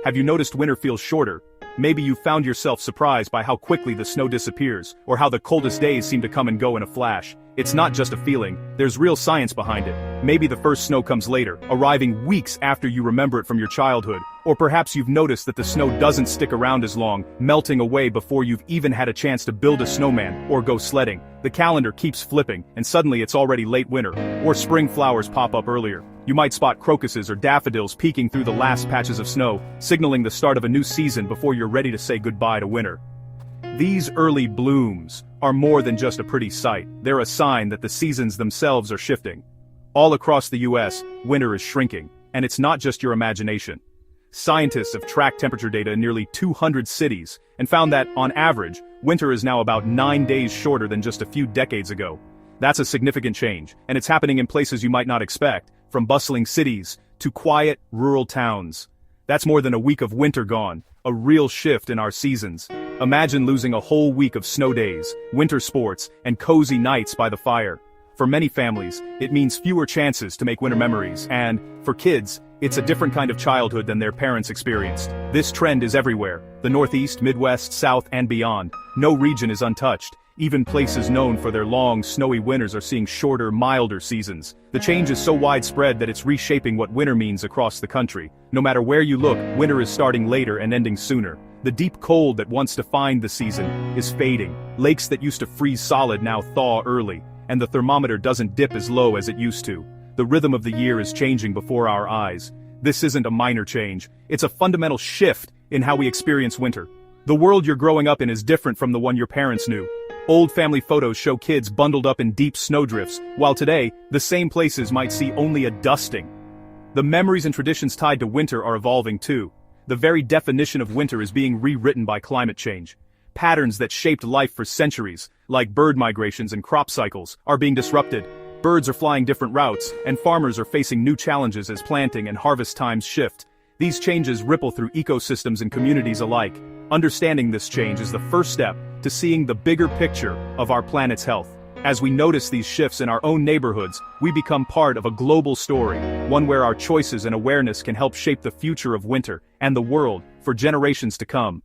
Have you noticed winter feels shorter? Maybe you found yourself surprised by how quickly the snow disappears, or how the coldest days seem to come and go in a flash. It's not just a feeling, there's real science behind it. Maybe the first snow comes later, arriving weeks after you remember it from your childhood. Or perhaps you've noticed that the snow doesn't stick around as long, melting away before you've even had a chance to build a snowman or go sledding. The calendar keeps flipping, and suddenly it's already late winter, or spring flowers pop up earlier. You might spot crocuses or daffodils peeking through the last patches of snow, signaling the start of a new season before you're ready to say goodbye to winter. These early blooms are more than just a pretty sight. They're a sign that the seasons themselves are shifting. All across the US, winter is shrinking, and it's not just your imagination. Scientists have tracked temperature data in nearly 200 cities and found that, on average, winter is now about 9 days shorter than just a few decades ago. That's a significant change, and it's happening in places you might not expect, from bustling cities to quiet, rural towns. That's more than a week of winter gone, a real shift in our seasons. Imagine losing a whole week of snow days, winter sports, and cozy nights by the fire. For many families, it means fewer chances to make winter memories, and, for kids, it's a different kind of childhood than their parents experienced. This trend is everywhere: the Northeast, Midwest, South, and beyond. No region is untouched. Even places known for their long, snowy winters are seeing shorter, milder seasons. The change is so widespread that it's reshaping what winter means across the country. No matter where you look, winter is starting later and ending sooner. The deep cold that once defined the season is fading. Lakes that used to freeze solid now thaw early, and the thermometer doesn't dip as low as it used to. The rhythm of the year is changing before our eyes. This isn't a minor change. It's a fundamental shift in how we experience winter. The world you're growing up in is different from the one your parents knew. Old family photos show kids bundled up in deep snowdrifts, while today, the same places might see only a dusting. The memories and traditions tied to winter are evolving too. The very definition of winter is being rewritten by climate change. Patterns that shaped life for centuries, like bird migrations and crop cycles, are being disrupted. Birds are flying different routes, and farmers are facing new challenges as planting and harvest times shift. These changes ripple through ecosystems and communities alike. Understanding this change is the first step to seeing the bigger picture of our planet's health. As we notice these shifts in our own neighborhoods, we become part of a global story, one where our choices and awareness can help shape the future of winter and the world for generations to come.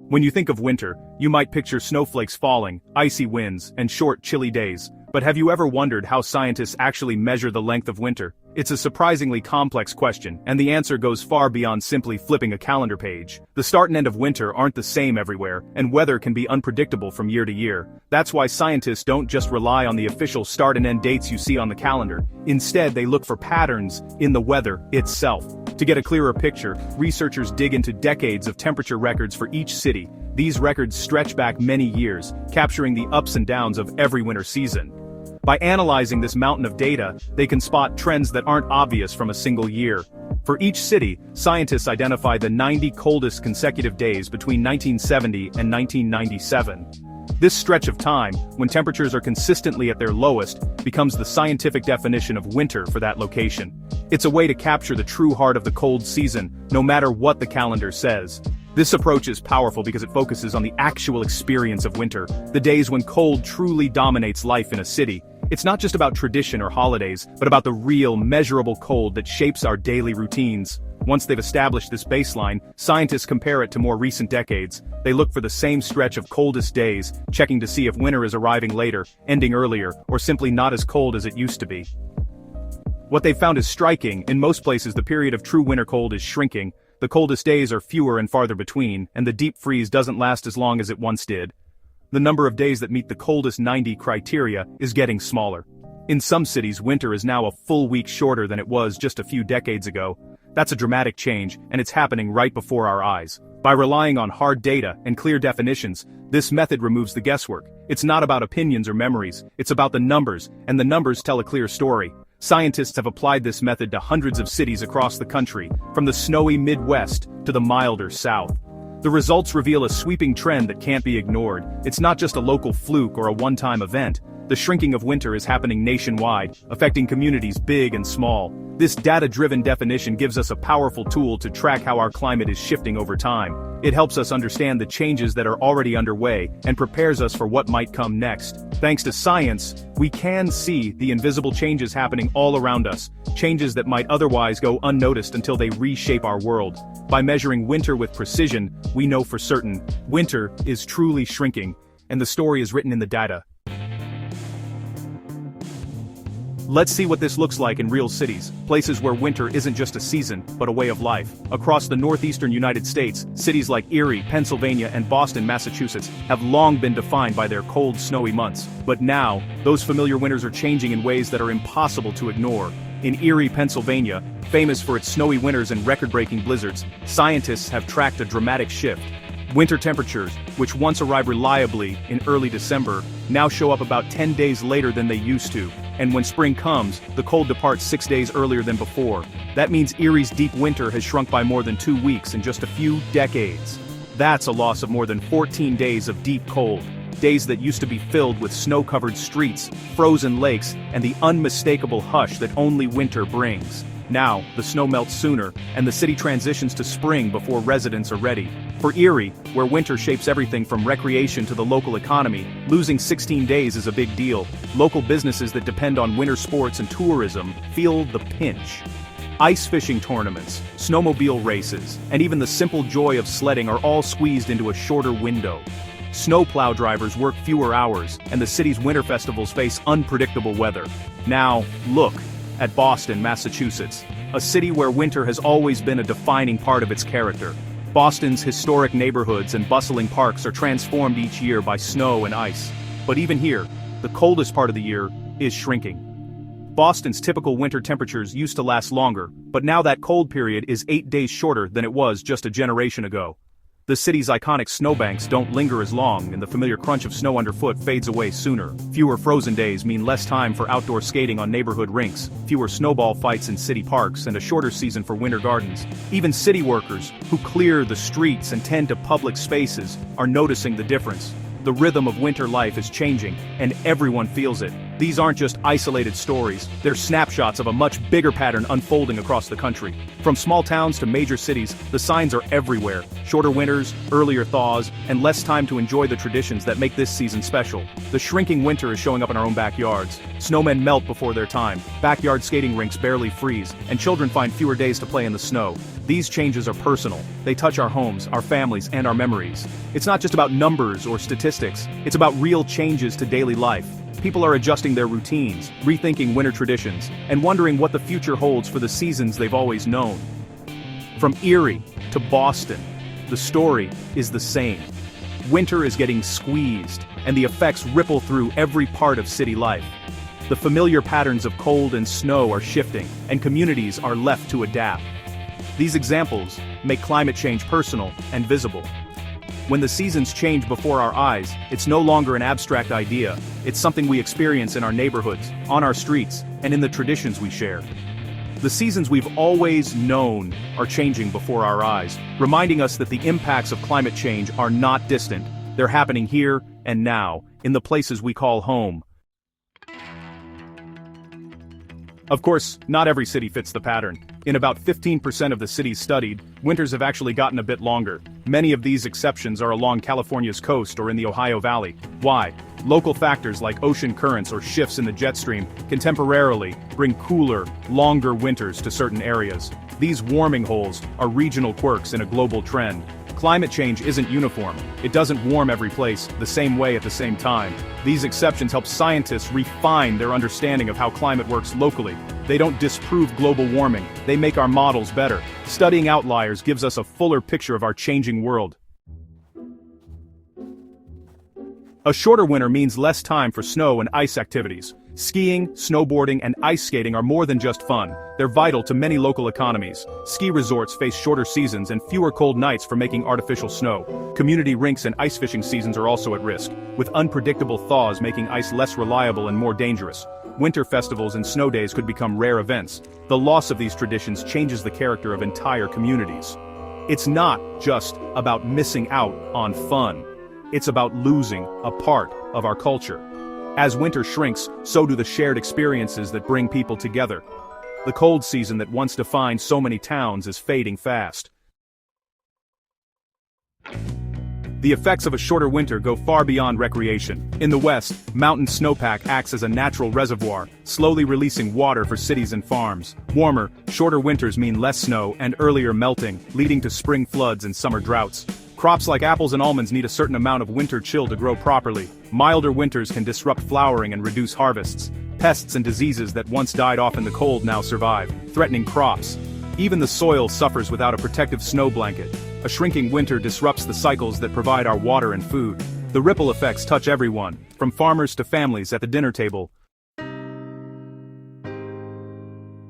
When you think of winter, you might picture snowflakes falling, icy winds, and short, chilly days. But have you ever wondered how scientists actually measure the length of winter? It's a surprisingly complex question, and the answer goes far beyond simply flipping a calendar page. The start and end of winter aren't the same everywhere, and weather can be unpredictable from year to year. That's why scientists don't just rely on the official start and end dates you see on the calendar. Instead, they look for patterns in the weather itself. To get a clearer picture, researchers dig into decades of temperature records for each city. These records stretch back many years, capturing the ups and downs of every winter season. By analyzing this mountain of data, they can spot trends that aren't obvious from a single year. For each city, scientists identify the 90 coldest consecutive days between 1970 and 1997. This stretch of time, when temperatures are consistently at their lowest, becomes the scientific definition of winter for that location. It's a way to capture the true heart of the cold season, no matter what the calendar says. This approach is powerful because it focuses on the actual experience of winter, the days when cold truly dominates life in a city. It's not just about tradition or holidays, but about the real, measurable cold that shapes our daily routines. Once they've established this baseline, scientists compare it to more recent decades. They look for the same stretch of coldest days, checking to see if winter is arriving later, ending earlier, or simply not as cold as it used to be. What they've found is striking. In most places, the period of true winter cold is shrinking. The coldest days are fewer and farther between, and the deep freeze doesn't last as long as it once did. The number of days that meet the coldest 90 criteria is getting smaller. In some cities, winter is now a full week shorter than it was just a few decades ago. That's a dramatic change, and it's happening right before our eyes. By relying on hard data and clear definitions, this method removes the guesswork. It's not about opinions or memories, it's about the numbers, and the numbers tell a clear story. Scientists have applied this method to hundreds of cities across the country, from the snowy Midwest to the milder South. The results reveal a sweeping trend that can't be ignored. It's not just a local fluke or a one-time event. The shrinking of winter is happening nationwide, affecting communities big and small. This data-driven definition gives us a powerful tool to track how our climate is shifting over time. It helps us understand the changes that are already underway and prepares us for what might come next. Thanks to science, we can see the invisible changes happening all around us, changes that might otherwise go unnoticed until they reshape our world. By measuring winter with precision, we know for certain, winter is truly shrinking, and the story is written in the data. Let's see what this looks like in real cities, places where winter isn't just a season, but a way of life. Across the northeastern United States, cities like Erie, Pennsylvania, and Boston, Massachusetts, have long been defined by their cold, snowy months. But now, those familiar winters are changing in ways that are impossible to ignore. In Erie, Pennsylvania, famous for its snowy winters and record-breaking blizzards, scientists have tracked a dramatic shift. Winter temperatures, which once arrived reliably in early December, now show up about 10 days later than they used to. And when spring comes, the cold departs 6 days earlier than before. That means Erie's deep winter has shrunk by more than 2 weeks in just a few decades. That's a loss of more than 14 days of deep cold. Days that used to be filled with snow-covered streets, frozen lakes, and the unmistakable hush that only winter brings. Now, the snow melts sooner, and the city transitions to spring before residents are ready. For Erie, where winter shapes everything from recreation to the local economy, losing 16 days is a big deal. Local businesses that depend on winter sports and tourism feel the pinch. Ice fishing tournaments, snowmobile races, and even the simple joy of sledding are all squeezed into a shorter window. Snowplow drivers work fewer hours, and the city's winter festivals face unpredictable weather. Now, look at Boston, Massachusetts, a city where winter has always been a defining part of its character. Boston's historic neighborhoods and bustling parks are transformed each year by snow and ice. But even here, the coldest part of the year is shrinking. Boston's typical winter temperatures used to last longer, but now that cold period is 8 days shorter than it was just a generation ago. The city's iconic snowbanks don't linger as long, and the familiar crunch of snow underfoot fades away sooner. Fewer frozen days mean less time for outdoor skating on neighborhood rinks, fewer snowball fights in city parks, and a shorter season for winter gardens. Even city workers, who clear the streets and tend to public spaces, are noticing the difference. The rhythm of winter life is changing, and everyone feels it. These aren't just isolated stories, they're snapshots of a much bigger pattern unfolding across the country. From small towns to major cities, the signs are everywhere. Shorter winters, earlier thaws, and less time to enjoy the traditions that make this season special. The shrinking winter is showing up in our own backyards. Snowmen melt before their time, backyard skating rinks barely freeze, and children find fewer days to play in the snow. These changes are personal. They touch our homes, our families, and our memories. It's not just about numbers or statistics, it's about real changes to daily life. People are adjusting their routines, rethinking winter traditions, and wondering what the future holds for the seasons they've always known. From Erie to Boston, the story is the same. Winter is getting squeezed, and the effects ripple through every part of city life. The familiar patterns of cold and snow are shifting, and communities are left to adapt. These examples make climate change personal and visible. When the seasons change before our eyes, it's no longer an abstract idea, it's something we experience in our neighborhoods, on our streets, and in the traditions we share. The seasons we've always known are changing before our eyes, reminding us that the impacts of climate change are not distant. They're happening here and now, in the places we call home. Of course, not every city fits the pattern. In about 15% of the cities studied, winters have actually gotten a bit longer. Many of these exceptions are along California's coast or in the Ohio Valley. Why? Local factors like ocean currents or shifts in the jet stream can temporarily bring cooler, longer winters to certain areas. These warming holes are regional quirks in a global trend. Climate change isn't uniform. It doesn't warm every place the same way at the same time. These exceptions help scientists refine their understanding of how climate works locally. They don't disprove global warming, they make our models better. Studying outliers gives us a fuller picture of our changing world. A shorter winter means less time for snow and ice activities. Skiing, snowboarding, and ice skating are more than just fun. They're vital to many local economies. Ski resorts face shorter seasons and fewer cold nights for making artificial snow. Community rinks and ice fishing seasons are also at risk, with unpredictable thaws making ice less reliable and more dangerous. Winter festivals and snow days could become rare events. The loss of these traditions changes the character of entire communities. It's not just about missing out on fun. It's about losing a part of our culture. As winter shrinks, so do the shared experiences that bring people together. The cold season that once defined so many towns is fading fast. The effects of a shorter winter go far beyond recreation. In the west, mountain snowpack acts as a natural reservoir, slowly releasing water for cities and farms. Warmer, shorter winters mean less snow and earlier melting, leading to spring floods and summer droughts. Crops like apples and almonds need a certain amount of winter chill to grow properly. Milder winters can disrupt flowering and reduce harvests. Pests and diseases that once died off in the cold now survive, threatening crops. Even the soil suffers without a protective snow blanket. A shrinking winter disrupts the cycles that provide our water and food. The ripple effects touch everyone, from farmers to families at the dinner table.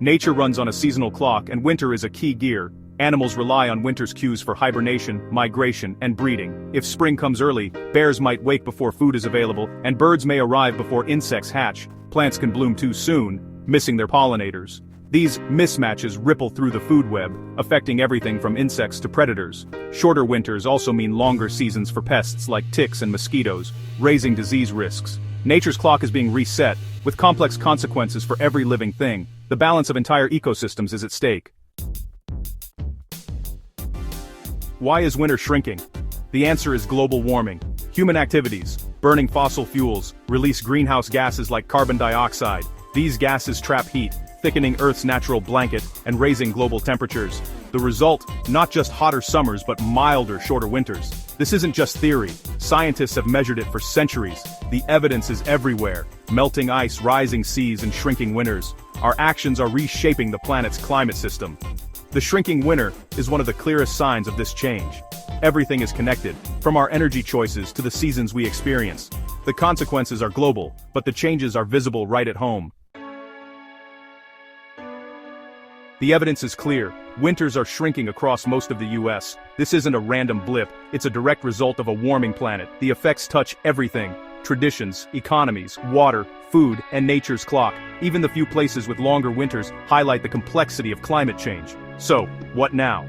Nature runs on a seasonal clock, and winter is a key gear. Animals rely on winter's cues for hibernation, migration, and breeding. If spring comes early, bears might wake before food is available, and birds may arrive before insects hatch. Plants can bloom too soon, missing their pollinators. These mismatches ripple through the food web, affecting everything from insects to predators. Shorter winters also mean longer seasons for pests like ticks and mosquitoes, raising disease risks. Nature's clock is being reset, with complex consequences for every living thing. The balance of entire ecosystems is at stake. Why is winter shrinking? The answer is global warming. Human activities, burning fossil fuels, release greenhouse gases like carbon dioxide. These gases trap heat, thickening Earth's natural blanket and raising global temperatures. The result, not just hotter summers but milder, shorter winters. This isn't just theory. Scientists have measured it for centuries. The evidence is everywhere. Melting ice, rising seas, and shrinking winters. Our actions are reshaping the planet's climate system. The shrinking winter is one of the clearest signs of this change. Everything is connected, from our energy choices to the seasons we experience. The consequences are global, but the changes are visible right at home. The evidence is clear. Winters are shrinking across most of the US. This isn't a random blip, it's a direct result of a warming planet. The effects touch everything: traditions, economies, water, food, and nature's clock. Even the few places with longer winters highlight the complexity of climate change. So, what now?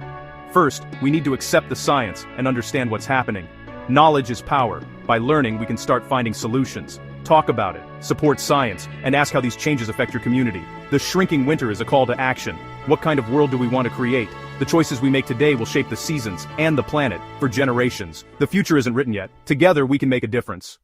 First, we need to accept the science and understand what's happening. Knowledge is power. By learning, we can start finding solutions. Talk about it, support science, and ask how these changes affect your community. The shrinking winter is a call to action. What kind of world do we want to create? The choices we make today will shape the seasons and the planet for generations. The future isn't written yet. Together we can make a difference.